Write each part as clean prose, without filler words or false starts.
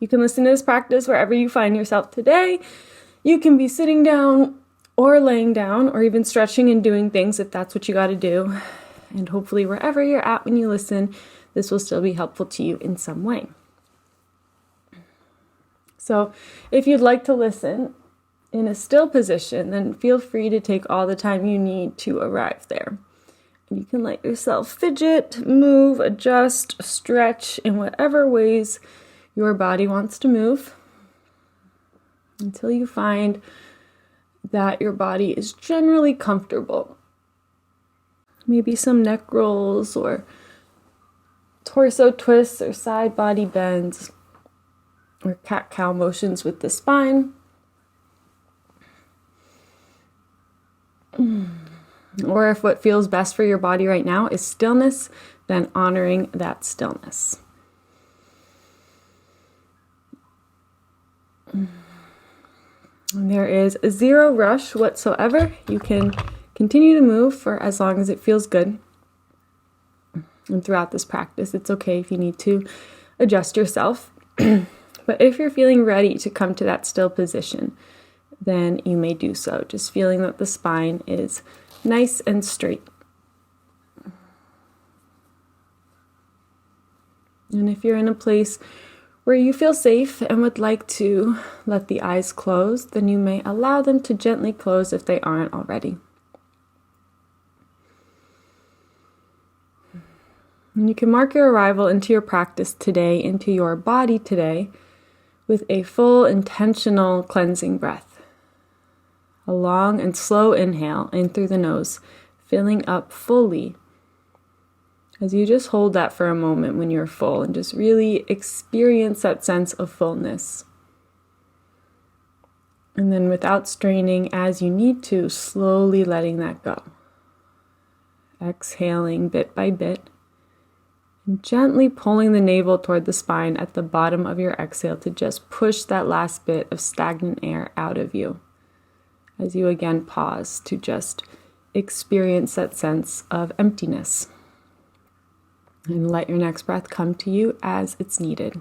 You can listen to this practice wherever you find yourself today. You can be sitting down or laying down or even stretching and doing things if that's what you got to do. And hopefully wherever you're at when you listen, this will still be helpful to you in some way. So if you'd like to listen in a still position, then feel free to take all the time you need to arrive there. You can let yourself fidget, move, adjust, stretch in whatever ways your body wants to move until you find that your body is generally comfortable. Maybe some neck rolls or torso twists or side body bends or cat-cow motions with the spine. Or if what feels best for your body right now is stillness, then honoring that stillness. And there is zero rush whatsoever. You can continue to move for as long as it feels good. And throughout this practice, it's okay if you need to adjust yourself. But if you're feeling ready to come to that still position, then you may do so. Just feeling that the spine is nice and straight. And if you're in a place where you feel safe and would like to let the eyes close, then you may allow them to gently close if they aren't already. And you can mark your arrival into your practice today, into your body today, with a full intentional cleansing breath. A long and slow inhale in through the nose, filling up fully. As you just hold that for a moment when you're full and just really experience that sense of fullness. And then without straining, as you need to, slowly letting that go. Exhaling bit by bit. And gently pulling the navel toward the spine at the bottom of your exhale to just push that last bit of stagnant air out of you. As you again pause to just experience that sense of emptiness. And let your next breath come to you as it's needed.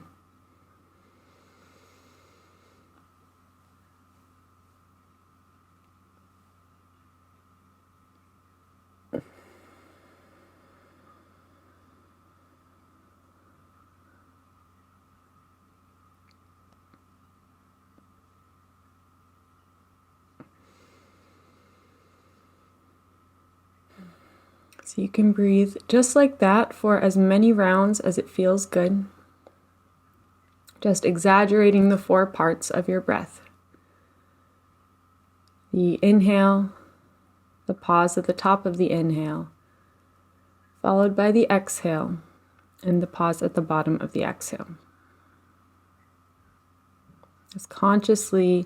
So you can breathe just like that for as many rounds as it feels good. Just exaggerating the 4 parts of your breath. The inhale, the pause at the top of the inhale, followed by the exhale, and the pause at the bottom of the exhale. Just consciously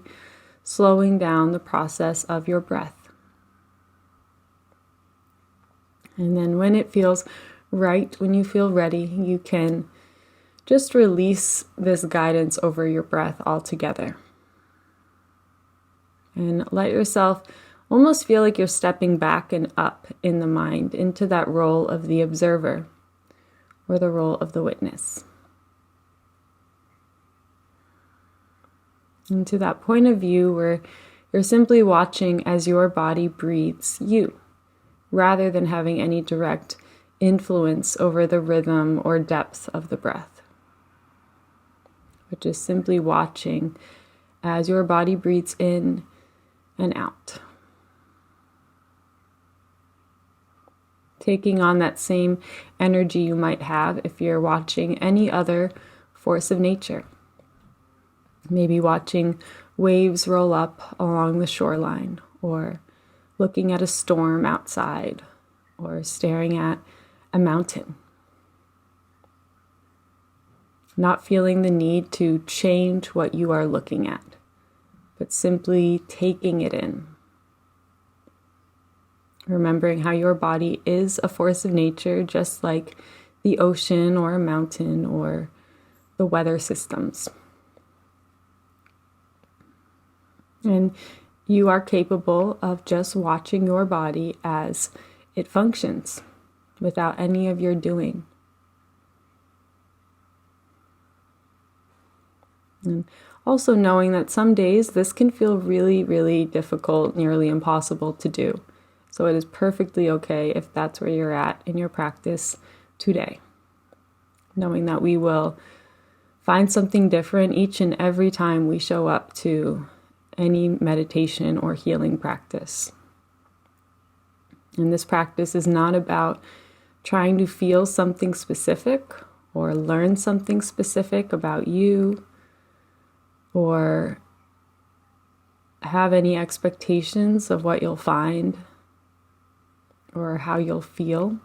slowing down the process of your breath. And then when it feels right, when you feel ready, you can just release this guidance over your breath altogether. And let yourself almost feel like you're stepping back and up in the mind into that role of the observer or the role of the witness. Into that point of view where you're simply watching as your body breathes you, rather than having any direct influence over the rhythm or depth of the breath. But just simply watching as your body breathes in and out. Taking on that same energy you might have if you're watching any other force of nature. Maybe watching waves roll up along the shoreline, or looking at a storm outside, or staring at a mountain. Not feeling the need to change what you are looking at, but simply taking it in. Remembering how your body is a force of nature, just like the ocean or a mountain or the weather systems. And you are capable of just watching your body as it functions without any of your doing. And also knowing that some days this can feel really, really difficult, nearly impossible to do. So it is perfectly okay if that's where you're at in your practice today. Knowing that we will find something different each and every time we show up to any meditation or healing practice. And this practice is not about trying to feel something specific or learn something specific about you or have any expectations of what you'll find or how you'll feel.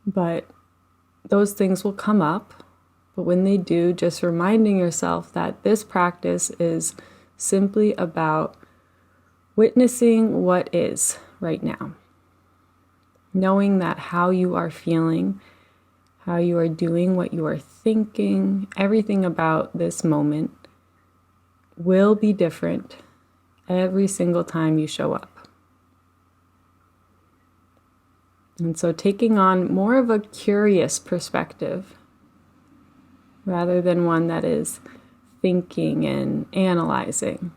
But those things will come up. But when they do, just reminding yourself that this practice is simply about witnessing what is right now. Knowing that how you are feeling, how you are doing, what you are thinking, everything about this moment will be different every single time you show up. And so taking on more of a curious perspective rather than one that is thinking and analyzing.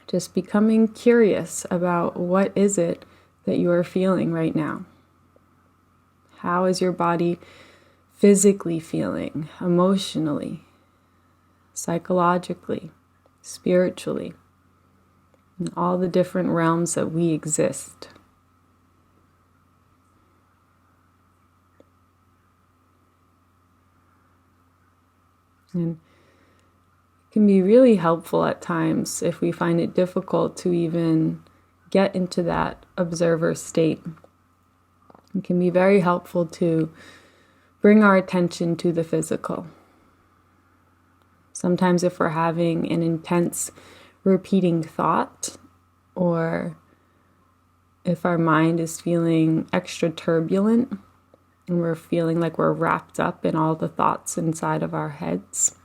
Just becoming curious about what is it that you are feeling right now. How is your body physically feeling, emotionally, psychologically, spiritually, in all the different realms that we exist. And it can be really helpful at times if we find it difficult to even get into that observer state. It can be very helpful to bring our attention to the physical. Sometimes if we're having an intense repeating thought, or if our mind is feeling extra turbulent, and we're feeling like we're wrapped up in all the thoughts inside of our heads,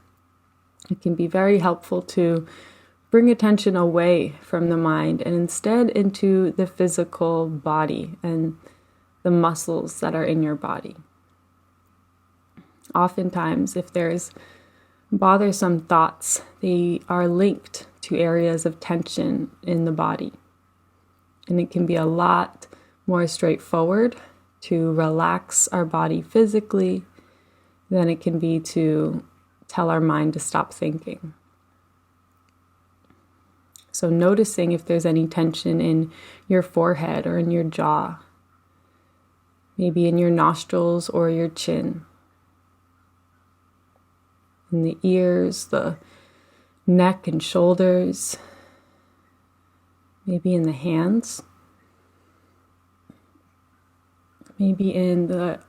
it can be very helpful to bring attention away from the mind and instead into the physical body and the muscles that are in your body. Oftentimes, if there's bothersome thoughts, they are linked to areas of tension in the body. And it can be a lot more straightforward to relax our body physically than it can be to tell our mind to stop thinking. So noticing if there's any tension in your forehead or in your jaw, maybe in your nostrils or your chin, in the ears, the neck and shoulders, maybe in the hands, maybe in the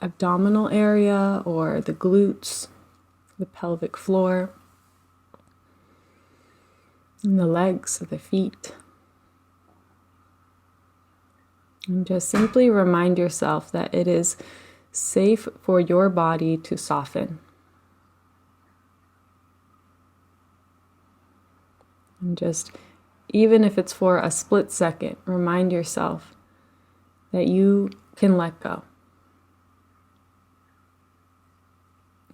abdominal area or the glutes, the pelvic floor, and the legs, the feet. And just simply remind yourself that it is safe for your body to soften. And just, even if it's for a split second, remind yourself that you can let go.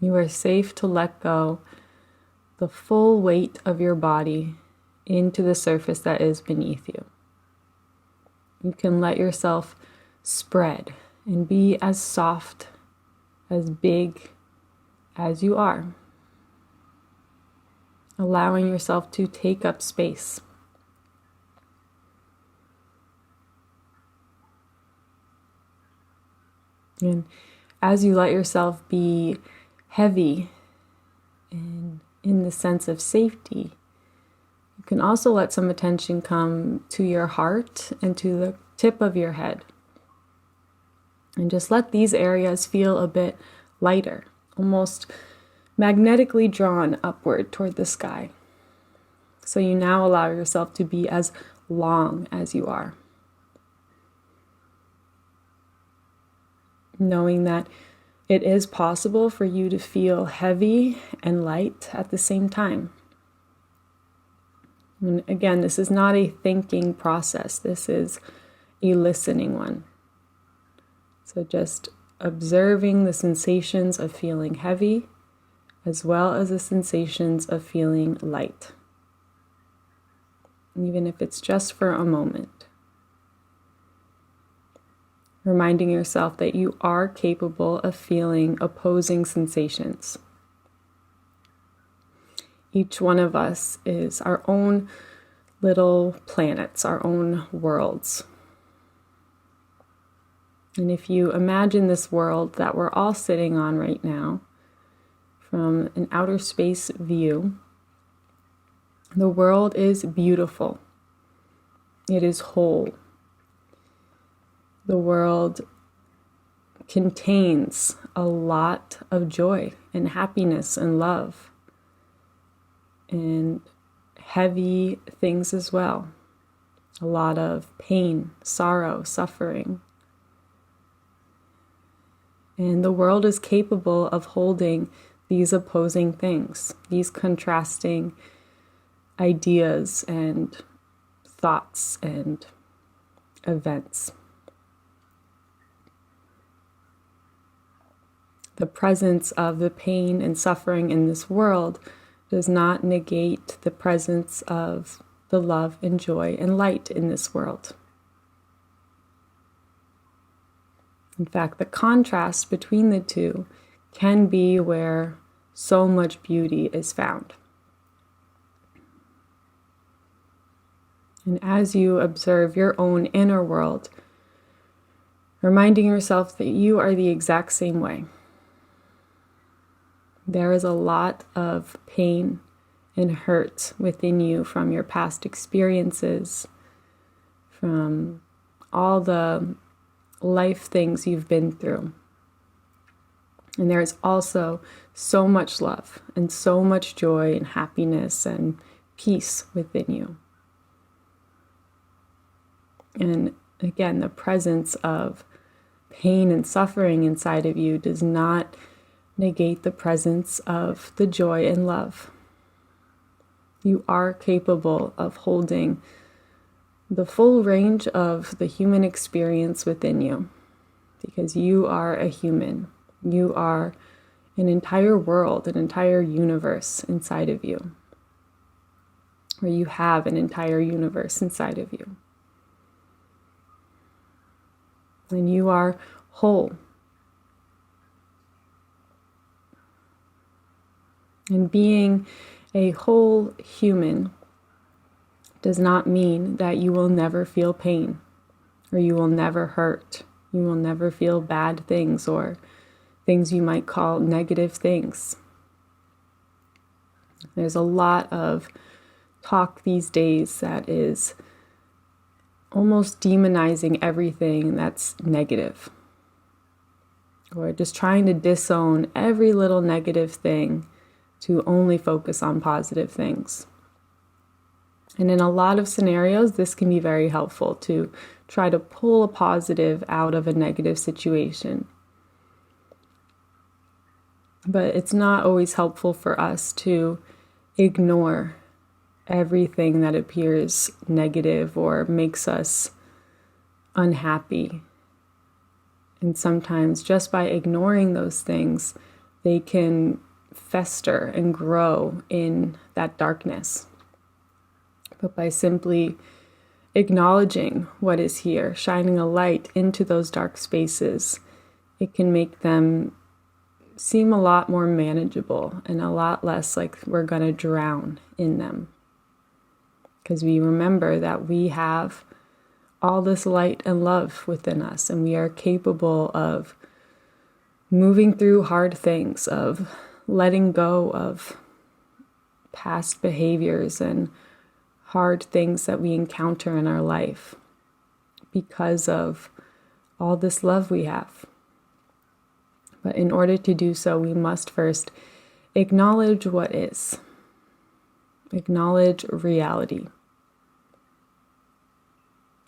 You are safe to let go the full weight of your body into the surface that is beneath you. You can let yourself spread and be as soft, as big as you are, allowing yourself to take up space. And as you let yourself be heavy and in the sense of safety, you can also let some attention come to your heart and to the tip of your head. And just let these areas feel a bit lighter, almost magnetically drawn upward toward the sky. So you now allow yourself to be as long as you are. Knowing that it is possible for you to feel heavy and light at the same time. And again, this is not a thinking process. This is a listening one. So just observing the sensations of feeling heavy as well as the sensations of feeling light, even if it's just for a moment. Reminding yourself that you are capable of feeling opposing sensations. Each one of us is our own little planets, our own worlds. And if you imagine this world that we're all sitting on right now, from an outer space view, the world is beautiful. It is whole. The world contains a lot of joy and happiness and love, and heavy things as well. A lot of pain, sorrow, suffering. And the world is capable of holding these opposing things, these contrasting ideas and thoughts and events. The presence of the pain and suffering in this world does not negate the presence of the love and joy and light in this world. In fact, the contrast between the two can be where so much beauty is found. And as you observe your own inner world, reminding yourself that you are the exact same way. There is a lot of pain and hurt within you from your past experiences, from all the life things you've been through. And there is also so much love and so much joy and happiness and peace within you. And again, the presence of pain and suffering inside of you does not negate the presence of the joy and love. You are capable of holding the full range of the human experience within you, because you are a human. You are an entire world, an entire universe inside of you, or you have an entire universe inside of you. And you are whole. And being a whole human does not mean that you will never feel pain, or you will never hurt. You will never feel bad things or things you might call negative things. There's a lot of talk these days that is almost demonizing everything that's negative, or just trying to disown every little negative thing to only focus on positive things. And in a lot of scenarios, this can be very helpful to try to pull a positive out of a negative situation. But it's not always helpful for us to ignore everything that appears negative or makes us unhappy. And sometimes just by ignoring those things, they can fester and grow in that darkness. But by simply acknowledging what is here, shining a light into those dark spaces, it can make them seem a lot more manageable and a lot less like we're going to drown in them. Because we remember that we have all this light and love within us, and we are capable of moving through hard things, of letting go of past behaviors and hard things that we encounter in our life because of all this love we have. But in order to do so, we must first acknowledge what is. Acknowledge reality.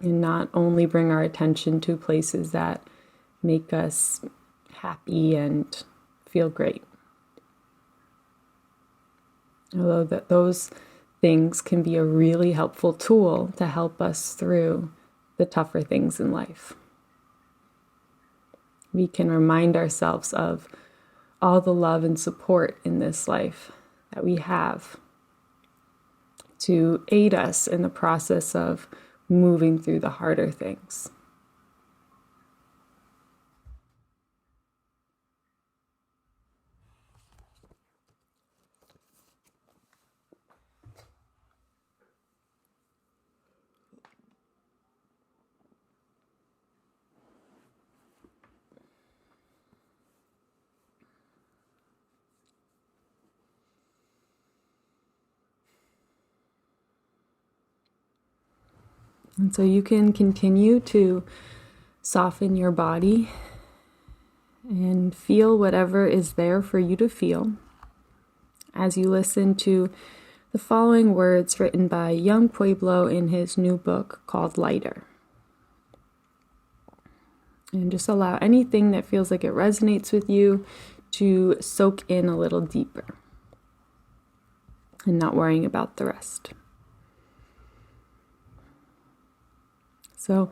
And not only bring our attention to places that make us happy and feel great. Although those things can be a really helpful tool to help us through the tougher things in life. We can remind ourselves of all the love and support in this life that we have to aid us in the process of moving through the harder things. And so you can continue to soften your body and feel whatever is there for you to feel as you listen to the following words written by Young Pueblo in his new book called Lighter. And just allow anything that feels like it resonates with you to soak in a little deeper and not worrying about the rest. So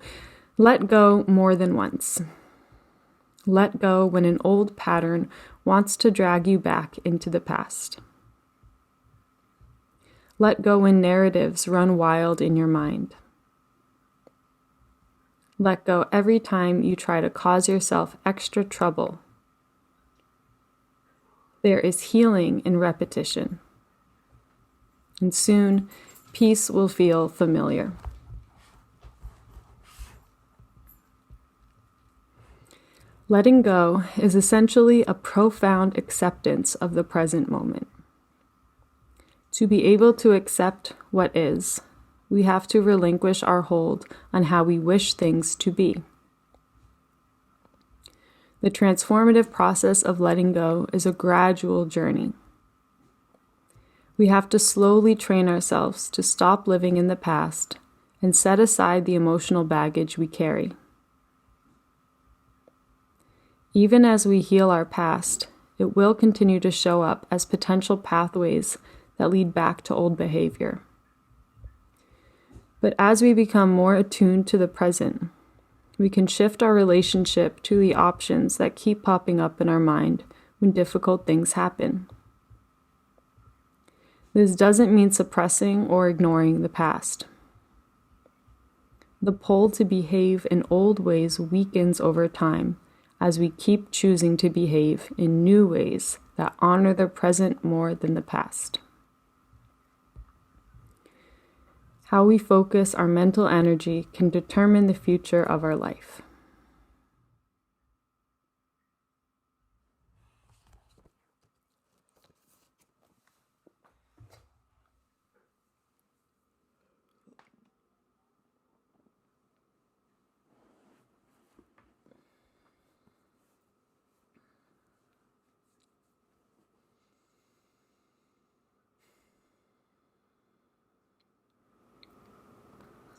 let go more than once. Let go when an old pattern wants to drag you back into the past. Let go when narratives run wild in your mind. Let go every time you try to cause yourself extra trouble. There is healing in repetition, and soon peace will feel familiar. Letting go is essentially a profound acceptance of the present moment. To be able to accept what is, we have to relinquish our hold on how we wish things to be. The transformative process of letting go is a gradual journey. We have to slowly train ourselves to stop living in the past and set aside the emotional baggage we carry. Even as we heal our past, it will continue to show up as potential pathways that lead back to old behavior. But as we become more attuned to the present, we can shift our relationship to the options that keep popping up in our mind when difficult things happen. This doesn't mean suppressing or ignoring the past. The pull to behave in old ways weakens over time as we keep choosing to behave in new ways that honor the present more than the past. How we focus our mental energy can determine the future of our life.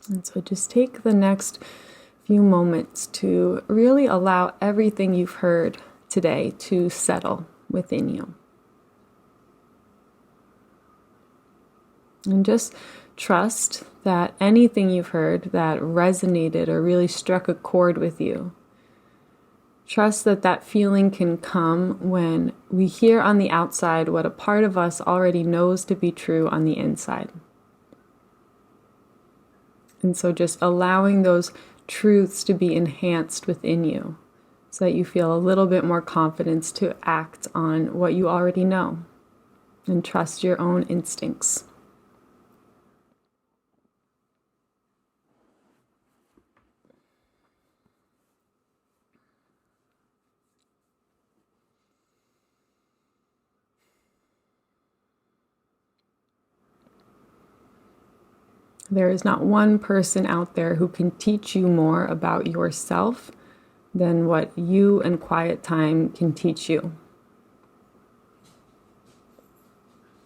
And so just take the next few moments to really allow everything you've heard today to settle within you. And just trust that anything you've heard that resonated or really struck a chord with you, trust that that feeling can come when we hear on the outside what a part of us already knows to be true on the inside. And so just allowing those truths to be enhanced within you so that you feel a little bit more confidence to act on what you already know and trust your own instincts. There is not one person out there who can teach you more about yourself than what you and quiet time can teach you.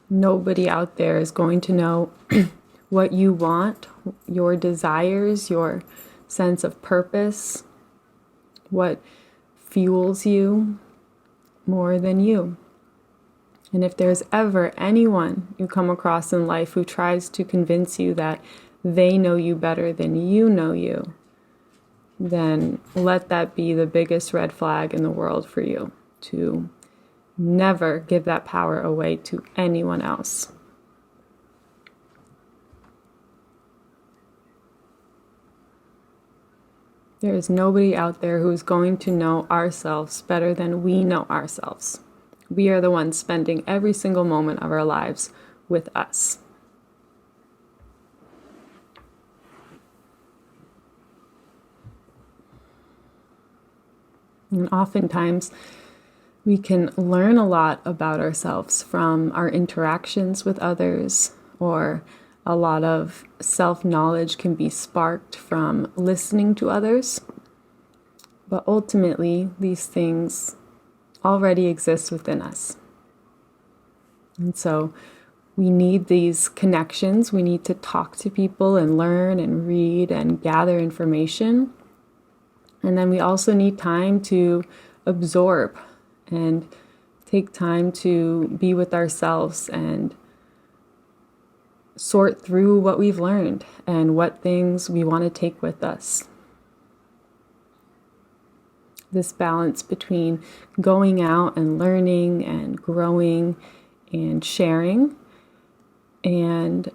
Nobody out there is going to know what you want, your desires, your sense of purpose, what fuels you more than you. And if there's ever anyone you come across in life who tries to convince you that they know you better than you know you, then let that be the biggest red flag in the world for you, to Never give that power away to anyone else. There is nobody out there who is going to know ourselves better than we know ourselves. We are the ones spending every single moment of our lives with us. And oftentimes, we can learn a lot about ourselves from our interactions with others, or a lot of self-knowledge can be sparked from listening to others. But ultimately, these things already exist within us. And so we need these connections. We need to talk to people and learn and read and gather information. And then we also need time to absorb and take time to be with ourselves and sort through what we've learned and what things we want to take with us. This balance between going out and learning and growing and sharing and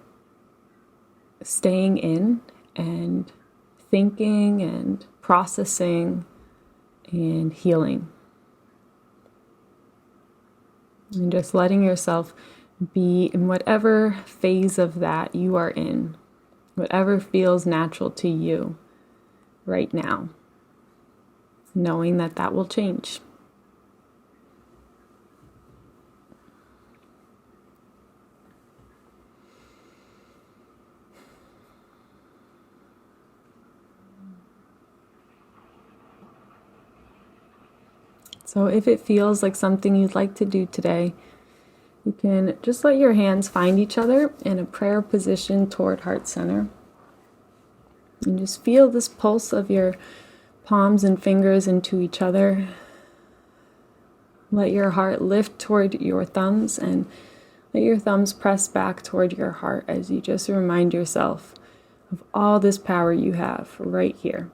staying in and thinking and processing and healing. And just letting yourself be in whatever phase of that you are in, whatever feels natural to you right now, knowing that that will change. So if it feels like something you'd like to do today, you can just let your hands find each other in a prayer position toward heart center. And just feel this pulse of your palms and fingers into each other. Let your heart lift toward your thumbs and let your thumbs press back toward your heart as you just remind yourself of all this power you have right here.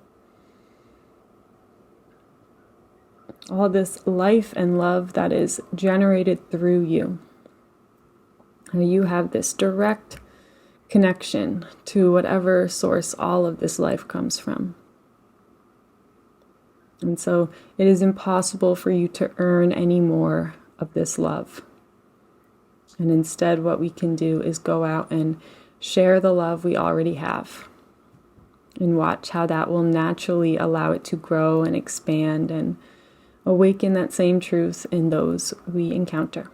All this life and love that is generated through you. How you have this direct connection to whatever source all of this life comes from. And so it is impossible for you to earn any more of this love. And instead, what we can do is go out and share the love we already have and watch how that will naturally allow it to grow and expand and awaken that same truth in those we encounter.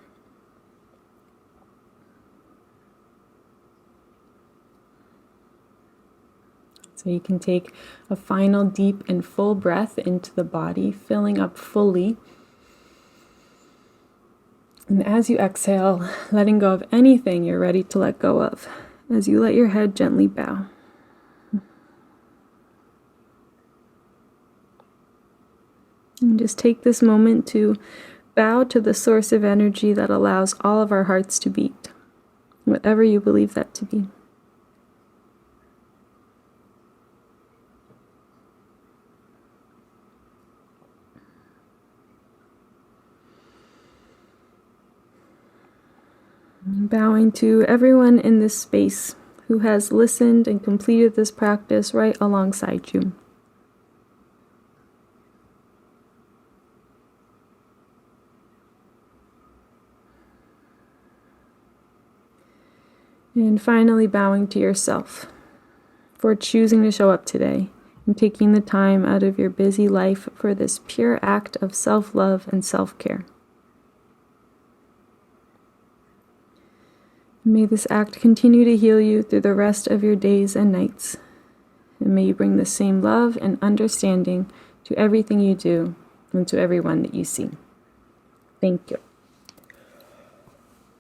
So you can take a final deep and full breath into the body, filling up fully. And as you exhale, letting go of anything you're ready to let go of, as you let your head gently bow. And just take this moment to bow to the source of energy that allows all of our hearts to beat, whatever you believe that to be. Bowing to everyone in this space who has listened and completed this practice right alongside you. And finally, bowing to yourself for choosing to show up today and taking the time out of your busy life for this pure act of self-love and self-care. May this act continue to heal you through the rest of your days and nights. And may you bring the same love and understanding to everything you do and to everyone that you see. Thank you.